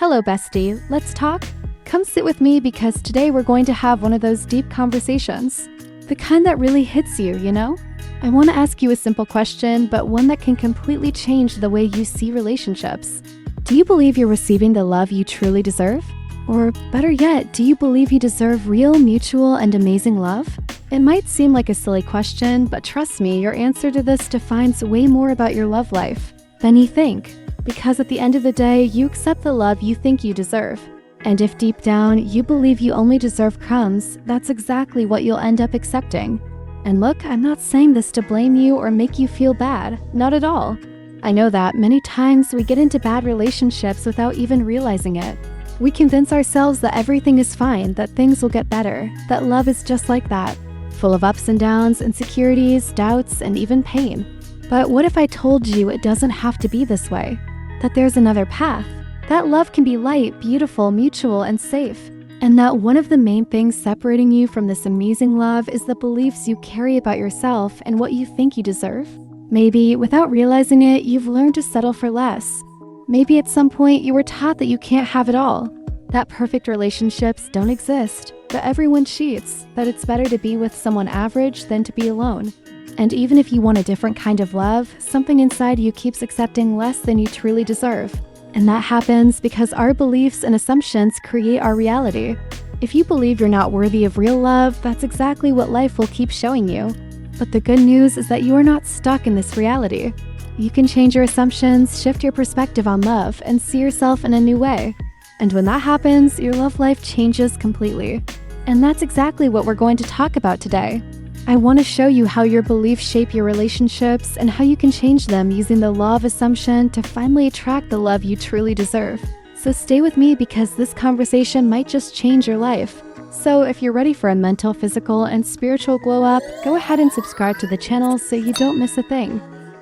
Hello, bestie. Let's talk? Come sit with me because today we're going to have one of those deep conversations. The kind that really hits you, you know? I want to ask you a simple question, but one that can completely change the way you see relationships. Do you believe you're receiving the love you truly deserve? Or better yet, do you believe you deserve real, mutual, and amazing love? It might seem like a silly question, but trust me, your answer to this defines way more about your love life than you think. Because at the end of the day, you accept the love you think you deserve. And if deep down, you believe you only deserve crumbs, that's exactly what you'll end up accepting. And look, I'm not saying this to blame you or make you feel bad. Not at all. I know that many times we get into bad relationships without even realizing it. We convince ourselves that everything is fine, that things will get better, that love is just like that, full of ups and downs, insecurities, doubts, and even pain. But what if I told you it doesn't have to be this way? That there's another path? That love can be light, beautiful, mutual, and safe. And that one of the main things separating you from this amazing love is the beliefs you carry about yourself and what you think you deserve. Maybe, without realizing it, you've learned to settle for less. Maybe at some point you were taught that you can't have it all, that perfect relationships don't exist, that everyone cheats, that it's better to be with someone average than to be alone. And even if you want a different kind of love, something inside you keeps accepting less than you truly deserve. And that happens because our beliefs and assumptions create our reality. If you believe you're not worthy of real love, that's exactly what life will keep showing you. But the good news is that you are not stuck in this reality. You can change your assumptions, shift your perspective on love, and see yourself in a new way. And when that happens, your love life changes completely. And that's exactly what we're going to talk about today. I want to show you how your beliefs shape your relationships and how you can change them using the law of assumption to finally attract the love you truly deserve. So stay with me because this conversation might just change your life. So if you're ready for a mental, physical, and spiritual glow up, go ahead and subscribe to the channel so you don't miss a thing.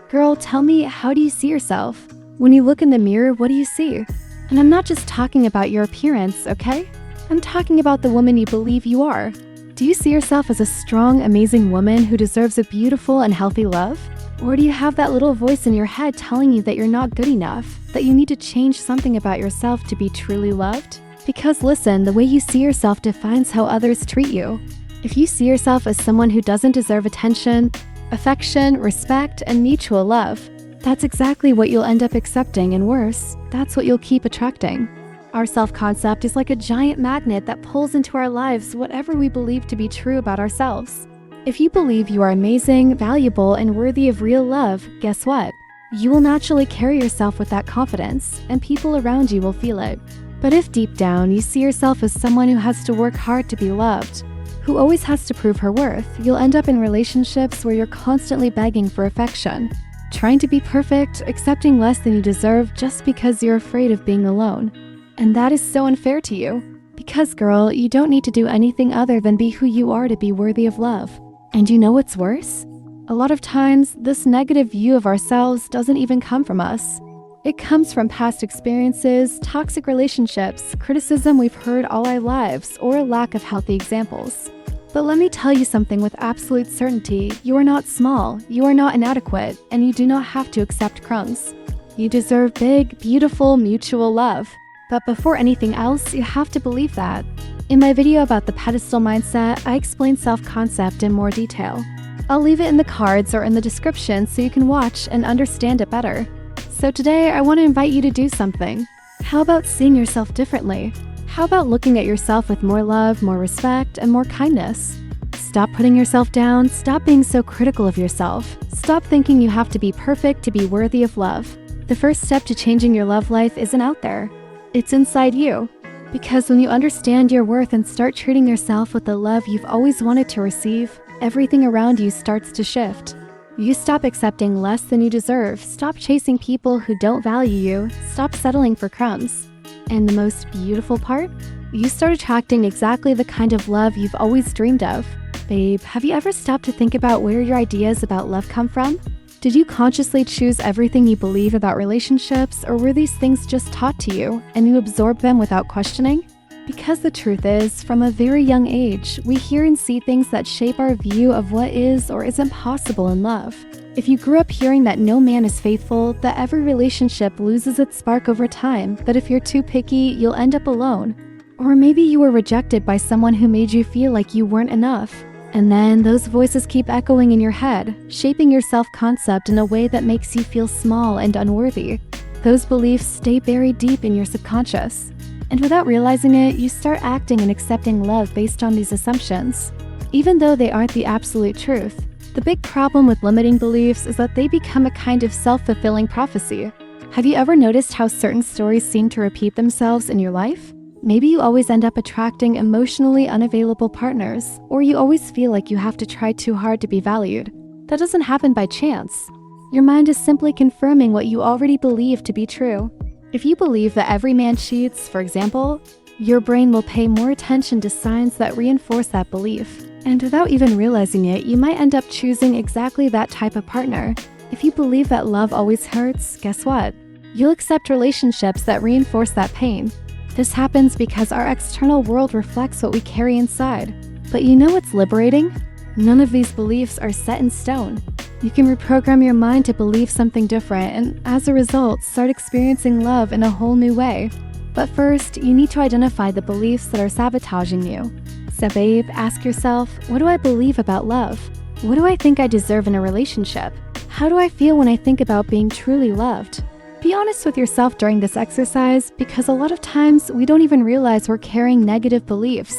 Girl, tell me, how do you see yourself? When you look in the mirror, what do you see? And I'm not just talking about your appearance, okay? I'm talking about the woman you believe you are. Do you see yourself as a strong, amazing woman who deserves a beautiful and healthy love? Or do you have that little voice in your head telling you that you're not good enough, that you need to change something about yourself to be truly loved? Because listen, the way you see yourself defines how others treat you. If you see yourself as someone who doesn't deserve attention, affection, respect, and mutual love, that's exactly what you'll end up accepting, and worse, that's what you'll keep attracting. Our self-concept is like a giant magnet that pulls into our lives whatever we believe to be true about ourselves. If you believe you are amazing, valuable, and worthy of real love, guess what? You will naturally carry yourself with that confidence, and people around you will feel it. But if deep down you see yourself as someone who has to work hard to be loved, who always has to prove her worth, you'll end up in relationships where you're constantly begging for affection, trying to be perfect, accepting less than you deserve just because you're afraid of being alone. And that is so unfair to you. Because girl, you don't need to do anything other than be who you are to be worthy of love. And you know what's worse? A lot of times, this negative view of ourselves doesn't even come from us. It comes from past experiences, toxic relationships, criticism we've heard all our lives, or a lack of healthy examples. But let me tell you something with absolute certainty. You are not small, you are not inadequate, and you do not have to accept crumbs. You deserve big, beautiful, mutual love. But before anything else, you have to believe that. In my video about the pedestal mindset, I explain self-concept in more detail. I'll leave it in the cards or in the description so you can watch and understand it better. So today, I want to invite you to do something. How about seeing yourself differently? How about looking at yourself with more love, more respect, and more kindness? Stop putting yourself down, stop being so critical of yourself. Stop thinking you have to be perfect to be worthy of love. The first step to changing your love life isn't out there. It's inside you. Because when you understand your worth and start treating yourself with the love you've always wanted to receive, everything around you starts to shift. You stop accepting less than you deserve, stop chasing people who don't value you, stop settling for crumbs. And the most beautiful part? You start attracting exactly the kind of love you've always dreamed of. Babe, have you ever stopped to think about where your ideas about love come from? Did you consciously choose everything you believe about relationships, or were these things just taught to you, and you absorbed them without questioning? Because the truth is, from a very young age, we hear and see things that shape our view of what is or isn't possible in love. If you grew up hearing that no man is faithful, that every relationship loses its spark over time, that if you're too picky, you'll end up alone. Or maybe you were rejected by someone who made you feel like you weren't enough. And then those voices keep echoing in your head, shaping your self-concept in a way that makes you feel small and unworthy. Those beliefs stay buried deep in your subconscious. And without realizing it, you start acting and accepting love based on these assumptions, even though they aren't the absolute truth. The big problem with limiting beliefs is that they become a kind of self-fulfilling prophecy. Have you ever noticed how certain stories seem to repeat themselves in your life? Maybe you always end up attracting emotionally unavailable partners, or you always feel like you have to try too hard to be valued. That doesn't happen by chance. Your mind is simply confirming what you already believe to be true. If you believe that every man cheats, for example, your brain will pay more attention to signs that reinforce that belief. And without even realizing it, you might end up choosing exactly that type of partner. If you believe that love always hurts, guess what? You'll accept relationships that reinforce that pain. This happens because our external world reflects what we carry inside. But you know what's liberating? None of these beliefs are set in stone. You can reprogram your mind to believe something different and, as a result, start experiencing love in a whole new way. But first, you need to identify the beliefs that are sabotaging you. So babe, ask yourself, what do I believe about love? What do I think I deserve in a relationship? How do I feel when I think about being truly loved? Be honest with yourself during this exercise, because a lot of times we don't even realize we're carrying negative beliefs.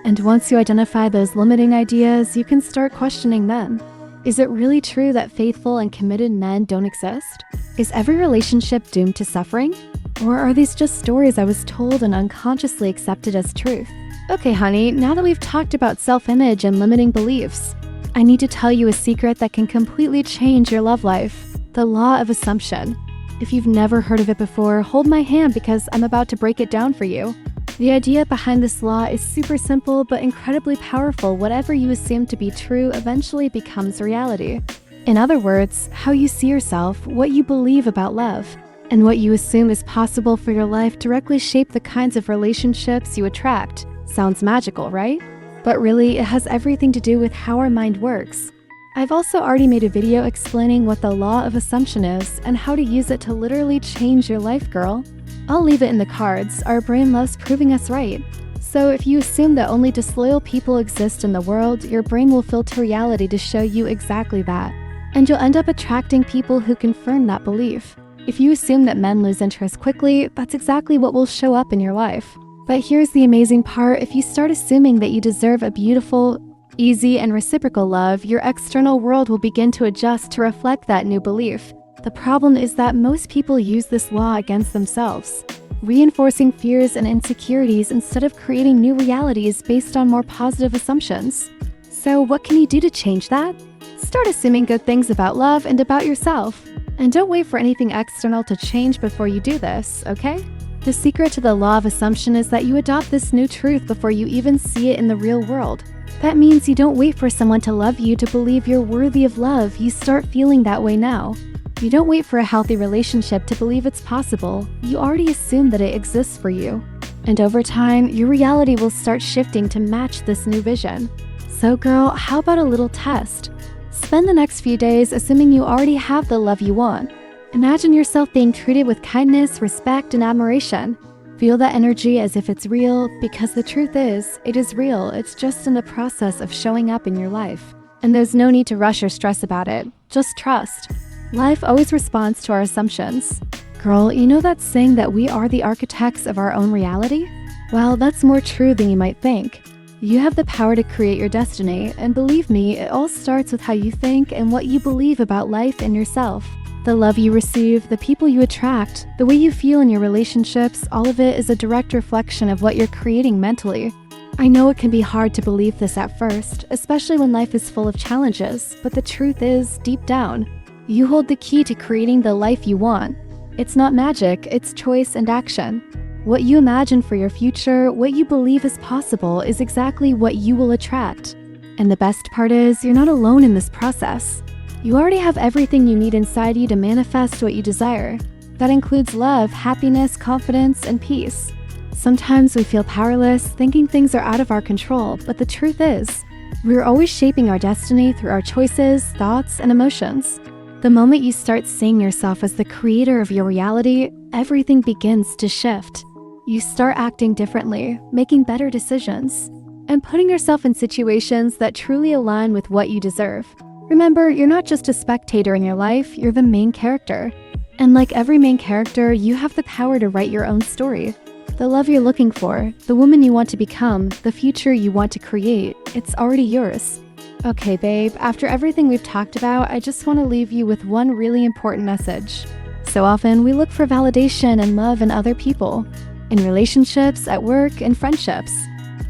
And once you identify those limiting ideas, you can start questioning them. Is it really true that faithful and committed men don't exist? Is every relationship doomed to suffering? Or are these just stories I was told and unconsciously accepted as truth? Okay, honey, now that we've talked about self-image and limiting beliefs, I need to tell you a secret that can completely change your love life: the law of assumption. If you've never heard of it before, hold my hand because I'm about to break it down for you. The idea behind this law is super simple but incredibly powerful. Whatever you assume to be true eventually becomes reality. In other words, how you see yourself, what you believe about love, and what you assume is possible for your life directly shape the kinds of relationships you attract. Sounds magical, right? But really, it has everything to do with how our mind works. I've also already made a video explaining what the law of assumption is and how to use it to literally change your life, girl. I'll leave it in the cards. Our brain loves proving us right. So if you assume that only disloyal people exist in the world, your brain will filter reality to show you exactly that. And you'll end up attracting people who confirm that belief. If you assume that men lose interest quickly, that's exactly what will show up in your life. But here's the amazing part: if you start assuming that you deserve a beautiful, easy, and reciprocal love, your external world will begin to adjust to reflect that new belief. The problem is that most people use this law against themselves, reinforcing fears and insecurities instead of creating new realities based on more positive assumptions. So what can you do to change that? Start assuming good things about love and about yourself. And don't wait for anything external to change before you do this, okay? The secret to the law of assumption is that you adopt this new truth before you even see it in the real world. That means you don't wait for someone to love you to believe you're worthy of love. You start feeling that way now. You don't wait for a healthy relationship to believe it's possible. You already assume that it exists for you. And over time, your reality will start shifting to match this new vision. So girl, how about a little test? Spend the next few days assuming you already have the love you want. Imagine yourself being treated with kindness, respect, and admiration. Feel that energy as if it's real, because the truth is, it is real. It's just in the process of showing up in your life. And there's no need to rush or stress about it. Just trust. Life always responds to our assumptions. Girl, you know that saying that we are the architects of our own reality? Well, that's more true than you might think. You have the power to create your destiny, and believe me, it all starts with how you think and what you believe about life and yourself. The love you receive, the people you attract, the way you feel in your relationships, all of it is a direct reflection of what you're creating mentally. I know it can be hard to believe this at first, especially when life is full of challenges, but the truth is, deep down, you hold the key to creating the life you want. It's not magic, it's choice and action. What you imagine for your future, what you believe is possible, is exactly what you will attract. And the best part is, you're not alone in this process. You already have everything you need inside you to manifest what you desire. That includes love, happiness, confidence, and peace. Sometimes we feel powerless, thinking things are out of our control, but the truth is, we're always shaping our destiny through our choices, thoughts, and emotions. The moment you start seeing yourself as the creator of your reality, everything begins to shift. You start acting differently, making better decisions, and putting yourself in situations that truly align with what you deserve. Remember, you're not just a spectator in your life, you're the main character. And like every main character, you have the power to write your own story. The love you're looking for, the woman you want to become, the future you want to create, it's already yours. Okay, babe, after everything we've talked about, I just want to leave you with one really important message. So often, we look for validation and love in other people, in relationships, at work, and friendships.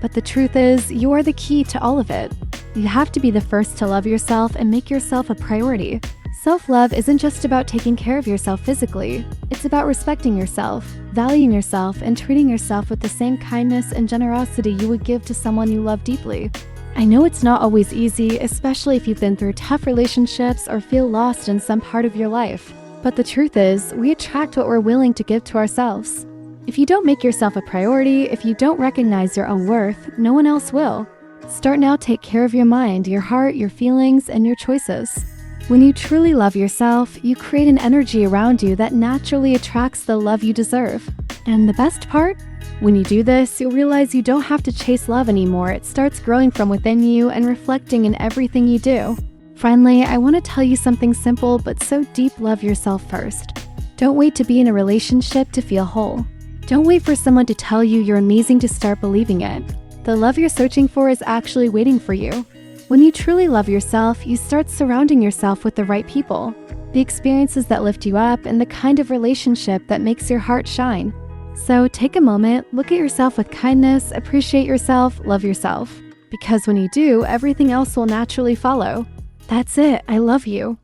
But the truth is, you are the key to all of it. You have to be the first to love yourself and make yourself a priority. Self-love isn't just about taking care of yourself physically. It's about respecting yourself, valuing yourself, and treating yourself with the same kindness and generosity you would give to someone you love deeply. I know it's not always easy, especially if you've been through tough relationships or feel lost in some part of your life. But the truth is, we attract what we're willing to give to ourselves. If you don't make yourself a priority, if you don't recognize your own worth, no one else will. Start now, take care of your mind, your heart, your feelings, and your choices. When you truly love yourself, you create an energy around you that naturally attracts the love you deserve. And the best part? When you do this, you'll realize you don't have to chase love anymore. It starts growing from within you and reflecting in everything you do. Finally, I want to tell you something simple but so deep: love yourself first. Don't wait to be in a relationship to feel whole. Don't wait for someone to tell you you're amazing to start believing it. The love you're searching for is actually waiting for you. When you truly love yourself, you start surrounding yourself with the right people, the experiences that lift you up, and the kind of relationship that makes your heart shine. So take a moment, look at yourself with kindness, appreciate yourself, love yourself. Because when you do, everything else will naturally follow. That's it. I love you.